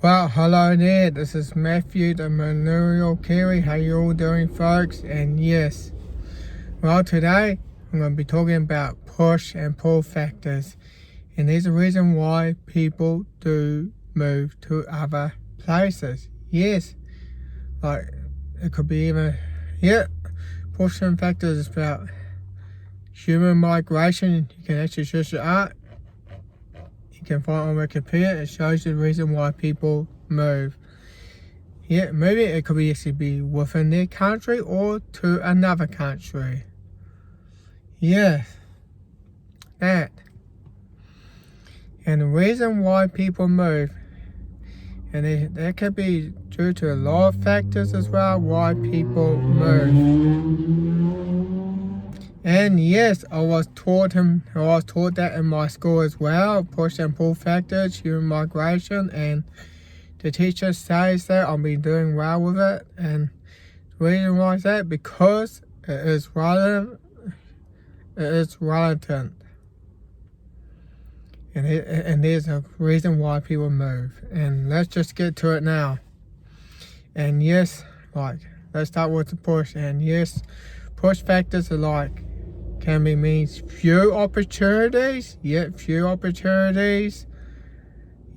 Well, hello there, this is Matthew, the Manurial Kiwi. How you all doing, folks? And yes, well, today I'm going to be talking about push and pull factors. And there's a reason why people do move to other places. Yes, like it could be even, pushing factors is about human migration. You can actually search it up. You can find on Wikipedia. It shows you the reason why people move. Yeah, maybe it could be actually be within their country or to another country. Yeah, that. And the reason why people move, and that could be due to a lot of factors as well, why people move. And yes, I was taught that in my school as well, push and pull factors, human migration, and the teacher says that I'll be doing well with it. And the reason why is that because it is relevant. And there's a reason why people move. And let's just get to it now. And yes, let's start with the push. And yes, push factors are can be means few opportunities. Few opportunities.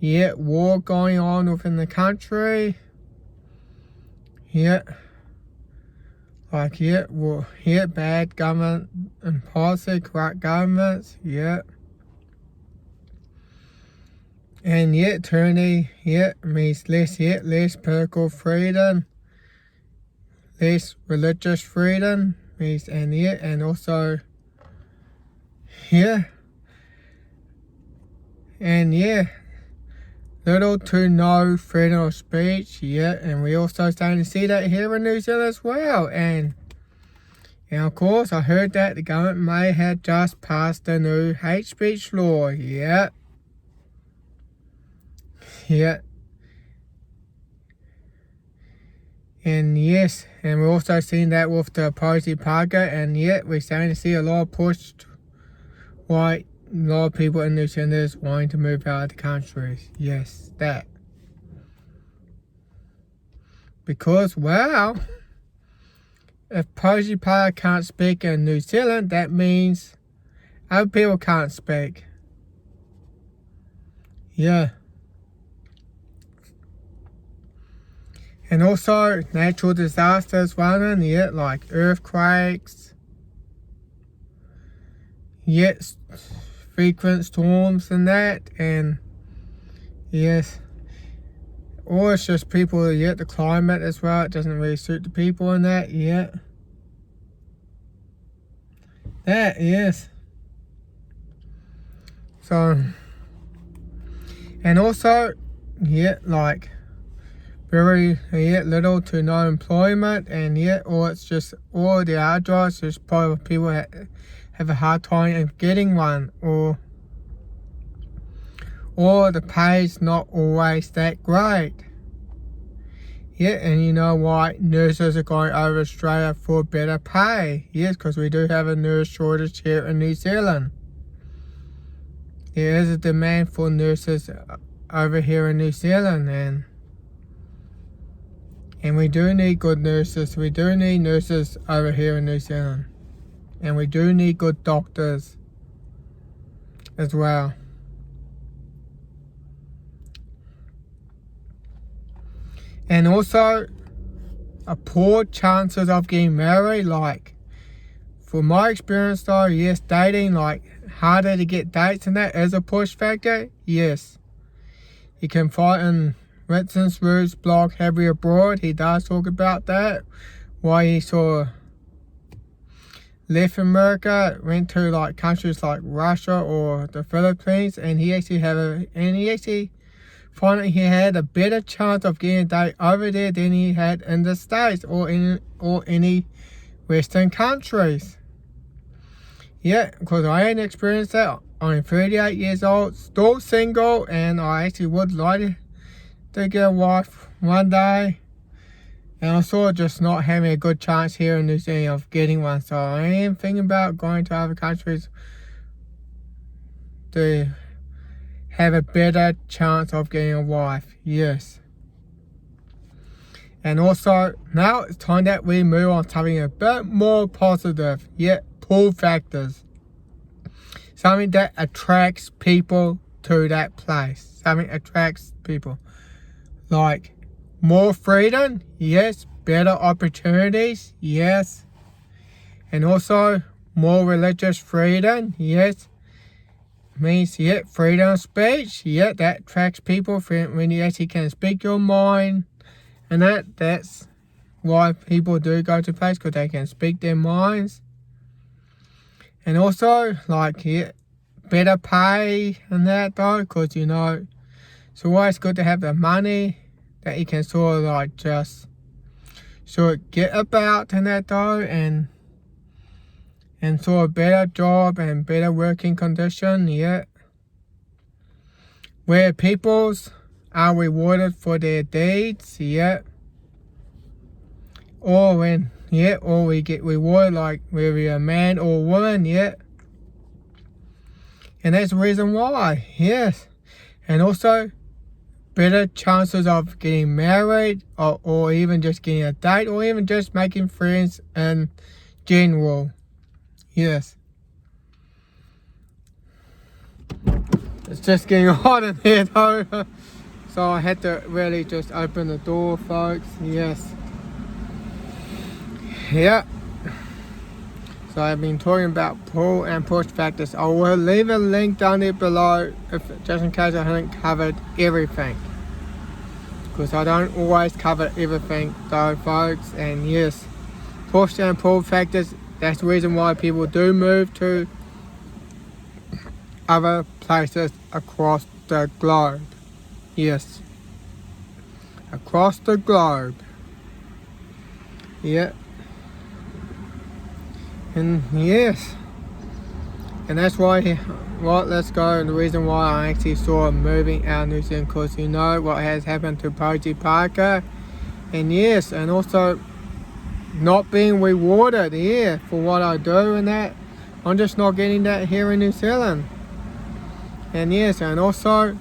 War going on within the country. Bad government and policy, corrupt governments. And tyranny, means less political freedom, less religious freedom, means and also little to no freedom of speech, and we also starting to see that here in New Zealand as well. And of course, I heard that the government may have just passed a new hate speech law, And yes, and we're also seeing that with the opposing party, and we're starting to see a lot of push why a lot of people in New Zealand is wanting to move out of the countries. Yes, that. Because, well, if opposing party can't speak in New Zealand, that means other people can't speak. And also natural disasters running, like earthquakes, frequent storms and that, and or it's just people, the climate as well, it doesn't really suit the people in that, So, and also, very little to no employment, and or it's just, or there are jobs, just probably people have a hard time in getting one, or the pay's not always that great. And you know why nurses are going over Australia for better pay? Because we do have a nurse shortage here in New Zealand. There is a demand for nurses over here in New Zealand, and we do need good nurses. We do need nurses over here in New Zealand. And we do need good doctors as well. And also, a poor chances of getting married. For my experience though, dating, harder to get dates, and that is a push factor. You can find in Winston's Root's blog, Happy Abroad, he does talk about that. Why he left America, went to countries like Russia or the Philippines, and he actually found that he had a better chance of getting a date over there than he had in the States or any Western countries. Because I hadn't experienced that. I'm 38 years old, still single, and I actually would like to get a wife one day. And I'm sort of just not having a good chance here in New Zealand of getting one. So I am thinking about going to other countries to have a better chance of getting a wife. Yes. And also, now it's time that we move on to something a bit more positive, yet pull factors. Something that attracts people to that place. Something attracts people. Like more freedom, yes. Better opportunities, yes. And also more religious freedom, yes. Means, yeah, freedom of speech, yeah, that attracts people when you actually can speak your mind. And that's why people do go to places, because they can speak their minds. And also, like, yeah, better pay and that though, because, you know, it's always good to have the money that you can sort of like just sort of get about and that though, and sort of better job and better working condition, yeah. Where peoples are rewarded for their deeds, yeah. Or we get rewarded like whether you're a man or a woman, yeah. And that's the reason why, yes. And also, better chances of getting married, or even just getting a date, or even just making friends in general, yes. It's just getting hot in here though, so I had to really just open the door, folks, yes. Yeah. So I've been talking about pull and push factors. I will leave a link down there below, just in case I haven't covered everything. Because I don't always cover everything though, folks. And yes, push and pull factors, that's the reason why people do move to other places across the globe. Yes. Across the globe. Yeah. And yes, and that's why, well, let's go. The reason why I actually saw moving out of New Zealand, because you know what has happened to Posey Parker, and yes, and also not being rewarded here for what I do and that. I'm just not getting that here in New Zealand. And yes, and also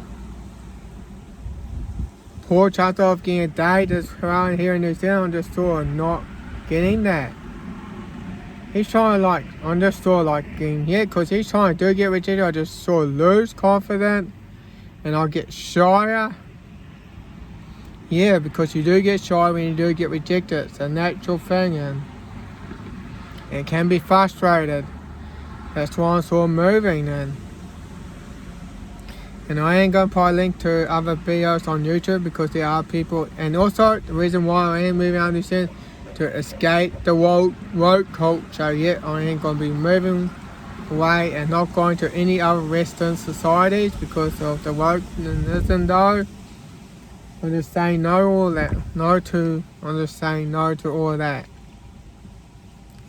poor chance of getting a date that's around here in New Zealand. I'm just sort of not getting that. He's trying to like, I'm just sort of like getting hit, because he's trying to get rejected. I just sort of lose confidence and I'll get shyer. Yeah, because you do get shy when you do get rejected. It's a natural thing, and it can be frustrated. That's why I'm sort of moving, and I ain't gonna put a link to other videos on YouTube, because there are people, and also the reason why I am moving out of New Zealand, to escape the woke culture. Yeah, I ain't gonna be moving away and not going to any other Western societies because of the wokeism though. I'm just saying no all that. I'm just saying no to all that.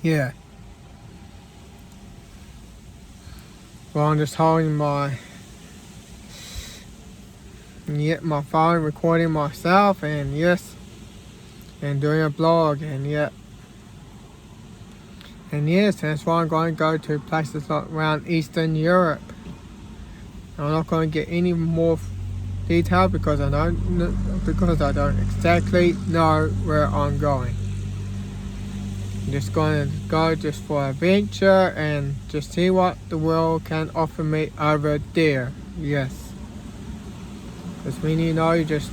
Yeah. Well, I'm just holding my phone, recording myself, and yes, and doing a blog, and yeah. And yes, that's why I'm going to go to places like around Eastern Europe. I'm not going to get any more detail because I don't exactly know where I'm going. I'm just going to go just for adventure and just see what the world can offer me over there. Yes. Because when you know you're just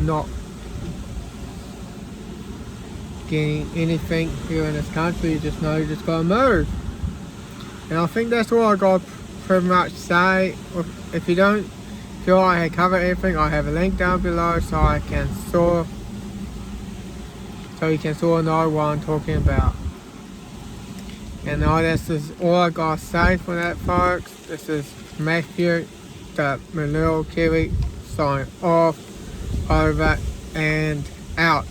not getting anything here in this country, you just know you just gotta move. And I think that's all I got pretty much say. If you don't feel I had covered everything, I have a link down below so you can sort of know what I'm talking about. And now this is all I gotta say for that, folks. This is Matthew, the Little Kiwi, signing off, over and out.